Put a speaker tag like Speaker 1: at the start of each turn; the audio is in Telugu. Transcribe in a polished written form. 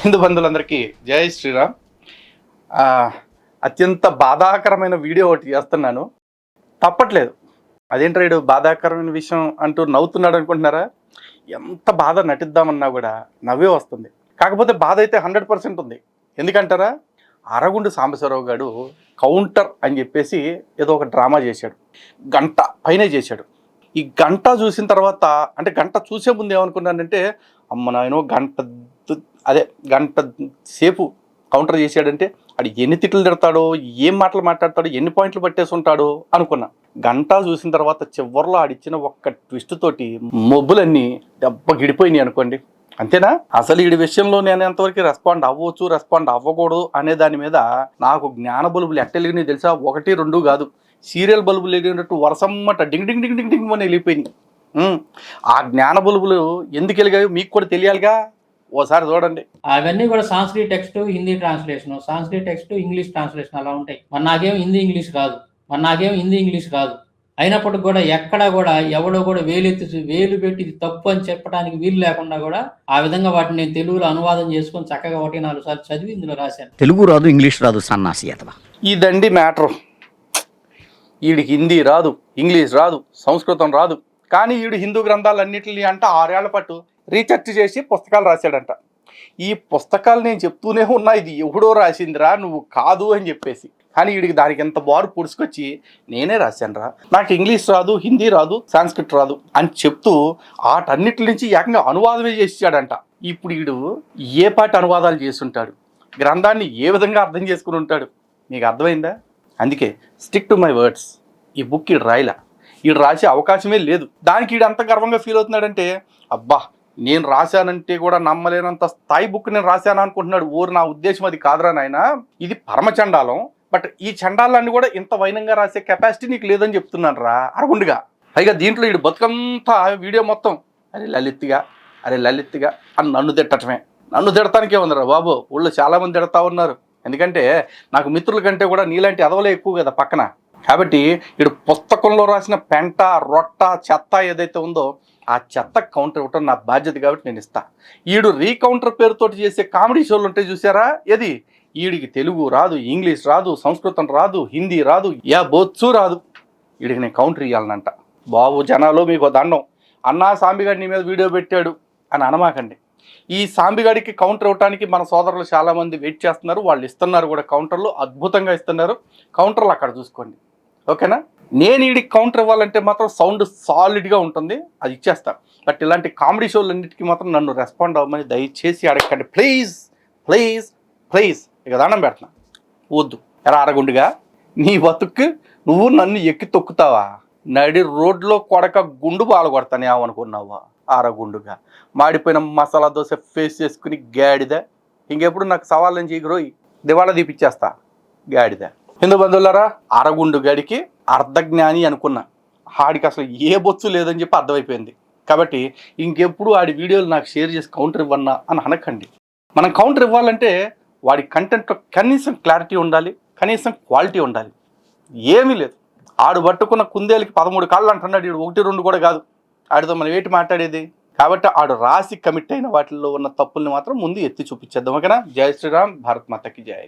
Speaker 1: హిందూ బంధువులందరికీ జై శ్రీరామ్. అత్యంత బాధాకరమైన వీడియో ఒకటి చేస్తున్నాను, తప్పట్లేదు. అదేంటి రైడు బాధాకరమైన విషయం అంటూ నవ్వుతున్నాడు అనుకుంటున్నారా? ఎంత బాధ నటిద్దామన్నా కూడా నవ్వే వస్తుంది. కాకపోతే బాధ అయితే 100% ఉంది. ఎందుకంటారా? అరగుండు సాంబశివరావు గారు కౌంటర్ అని చెప్పేసి ఏదో ఒక డ్రామా చేశాడు, గంట పైనే చేశాడు. ఈ గంట చూసిన తర్వాత, అంటే గంట చూసే ముందు ఏమనుకున్నానంటే, అమ్మ నాయనో గంట సేపు కౌంటర్ చేశాడంటే అది ఎన్ని తిట్లు తిడతాడో, ఏం మాటలు మాట్లాడతాడో, ఎన్ని పాయింట్లు పట్టేసి ఉంటాడో అనుకున్నా. గంట చూసిన తర్వాత చివరిలో ఆడిచ్చిన ఒక్క ట్విస్ట్ తోటి మొబ్బులన్నీ దెబ్బ గిడిపోయినాయి అనుకోండి. అంతేనా? అసలు ఈ విషయంలో నేను ఎంతవరకు రెస్పాండ్ అవ్వచ్చు, రెస్పాండ్ అవ్వకూడదు అనే దాని మీద నాకు జ్ఞాన బల్బులు ఎట్టెలిగినాయి తెలుసా? 1, 2 కాదు, సీరియల్ బల్బులు వెలిగినట్టు వరసమ్మట డింగ్ డింగ్ డింగ్ డింగ్ డింగ్ అని వెళ్ళిపోయినాయి. ఆ జ్ఞాన బల్బులు ఎందుకు వెలిగాయో మీకు కూడా తెలియాలిగా, ఓసారి చూడండి.
Speaker 2: అవన్నీ కూడా Sanskrit text Hindi translation, Sanskrit text English translation అలా ఉంటాయి. మరి నాకేం హిందీ ఇంగ్లీష్ కాదు. అయినప్పటికి కూడా ఎక్కడా కూడా ఎవడో కూడా వేలు పెట్టి ఇది తప్పు అని చెప్పడానికి వీలు లేకుండా కూడా ఆ విధంగా వాటిని నేను తెలుగులో అనువాదం చేసుకొని చక్కగా 1-4 సార్లు చదివి ఇందులో రాశాను.
Speaker 3: తెలుగు రాదు, ఇంగ్లీష్ రాదు, సన్నాసి అతవా.
Speaker 1: ఇదండి మ్యాటర్. వీడికి హిందీ రాదు, ఇంగ్లీష్ రాదు, సంస్కృతం రాదు, కానీ వీడు హిందూ గ్రంథాలన్నింటినీ అంట 6 ఏళ్ల పాటు రీసెర్చ్ చేసి పుస్తకాలు రాశాడంట. ఈ పుస్తకాలు నేను చెప్తూనే ఉన్నా, ఇది ఎవడో రాసిందిరా, నువ్వు కాదు అని చెప్పేసి. కానీ వీడికి దానికి ఎంత బారు పుడుచుకొచ్చి నేనే రాశానురా, నాకు ఇంగ్లీష్ రాదు, హిందీ రాదు, సాంస్క్రిట్ రాదు అని చెప్తూ వాటన్నిటి నుంచి ఏకంగా అనువాదమే చేసాడంట. ఇప్పుడు వీడు ఏ పాటి అనువాదాలు చేస్తుంటాడు, గ్రంథాన్ని ఏ విధంగా అర్థం చేసుకుని ఉంటాడు, మీకు అర్థమైందా? అందుకే స్టిక్ టు మై వర్డ్స్. ఈ బుక్ వీడు రాయలా, వీడు రాసే అవకాశమే లేదు. దానికి వీడు అంత గర్వంగా ఫీల్ అవుతున్నాడంటే, అబ్బా నేను రాశానంటే కూడా నమ్మలేనంత స్థాయి బుక్ నేను రాశాను అనుకుంటున్నాడు. నా ఉద్దేశం అది కాదురా నాయన, ఇది పరమచండాలం. బట్ ఈ చండాలాన్ని కూడా ఇంత వైనంగా రాసే కెపాసిటీ నీకు లేదని చెప్తున్నాను రా అరగుండుగా. పైగా దీంట్లో వీడు బతుకంతా వీడియో మొత్తం అరే లలిత్గా అని నన్ను తిట్టటమే. నన్ను తిడటానికే ఉందిరా బాబు, ఊళ్ళో చాలామంది తిడతా ఉన్నారు. ఎందుకంటే నాకు మిత్రుల కంటే కూడా నీలాంటి ఎదవలే ఎక్కువ కదా పక్కన. కాబట్టి వీడు పుస్తకంలో రాసిన పెంట, రొట్ట, చెత్త ఏదైతే ఉందో ఆ చెత్త కౌంటర్ ఇవ్వటం నా బాధ్యత కాబట్టి నేను ఇస్తా. ఈడు రీకౌంటర్ పేరుతోటి చేసే కామెడీ షోలు ఉంటాయి చూసారా, ఏది వీడికి తెలుగు రాదు, ఇంగ్లీష్ రాదు, సంస్కృతం రాదు, హిందీ రాదు, బొత్సు రాదు, వీడికి నేను కౌంటర్ ఇవ్వాలనంట. బాబు జనాలు మీకు దండం, అన్నా సాంబిగాడి నీ మీద వీడియో పెట్టాడు అని అనమాకండి. ఈ సాంబిగాడికి కౌంటర్ ఇవ్వడానికి మన సోదరులు చాలామంది వెయిట్ చేస్తున్నారు, వాళ్ళు ఇస్తున్నారు కూడా కౌంటర్లు, అద్భుతంగా ఇస్తున్నారు. కౌంటర్లు అక్కడ చూసుకోండి, ఓకేనా? నేను వీడికి కౌంటర్ ఇవ్వాలంటే మాత్రం సౌండ్ సాలిడ్గా ఉంటుంది, అది ఇచ్చేస్తాను. బట్ ఇలాంటి కామెడీ షోలన్నిటికీ మాత్రం నన్ను రెస్పాండ్ అవ్వమని దయచేసి అడగండి, ప్లీజ్ ప్లీజ్ ప్లీజ్. ఇక దండం పెడుతున్నా, వద్దు. ఎలా అరగుండుగా నీ బతుక్కు నువ్వు నన్ను ఎక్కి తొక్కుతావా? నడి రోడ్లో కొడక గుండు బాలు కొడతాను ఏమనుకున్నావా? అరగుండుగా మాడిపోయిన మసాలా దోశ ఫేస్ చేసుకుని గాడిద. ఇంకెప్పుడు నాకు సవాళ్ళని చేయరోయి, దివాళా తీపిచ్చేస్తా గాడిద. హిందూ బంధువులారా, అరగుండు గడికి అర్ధజ్ఞాని అనుకున్నా, ఆడికి అసలు ఏ బొచ్చు లేదని చెప్పి అర్థమైపోయింది. కాబట్టి ఇంకెప్పుడు ఆడి వీడియోలు నాకు షేర్ చేసి కౌంటర్ ఇవ్వన్నా అని అనకండి. మనం కౌంటర్ ఇవ్వాలంటే వాడి కంటెంట్లో కనీసం క్లారిటీ ఉండాలి, కనీసం క్వాలిటీ ఉండాలి. ఏమీ లేదు. ఆడు పట్టుకున్న కుందేలకి 13 కాళ్ళు అంటున్నాడు, వీడు 1, 2 కూడా కాదు. ఆడితో మనం ఏంటి మాట్లాడేది? కాబట్టి ఆడు రాసి కమిట్ అయిన వాటిల్లో ఉన్న తప్పుల్ని మాత్రం ముందు ఎత్తి చూపించేద్దాం, ఓకేనా? జై శ్రీరామ్, భారత్ మాతకి జై.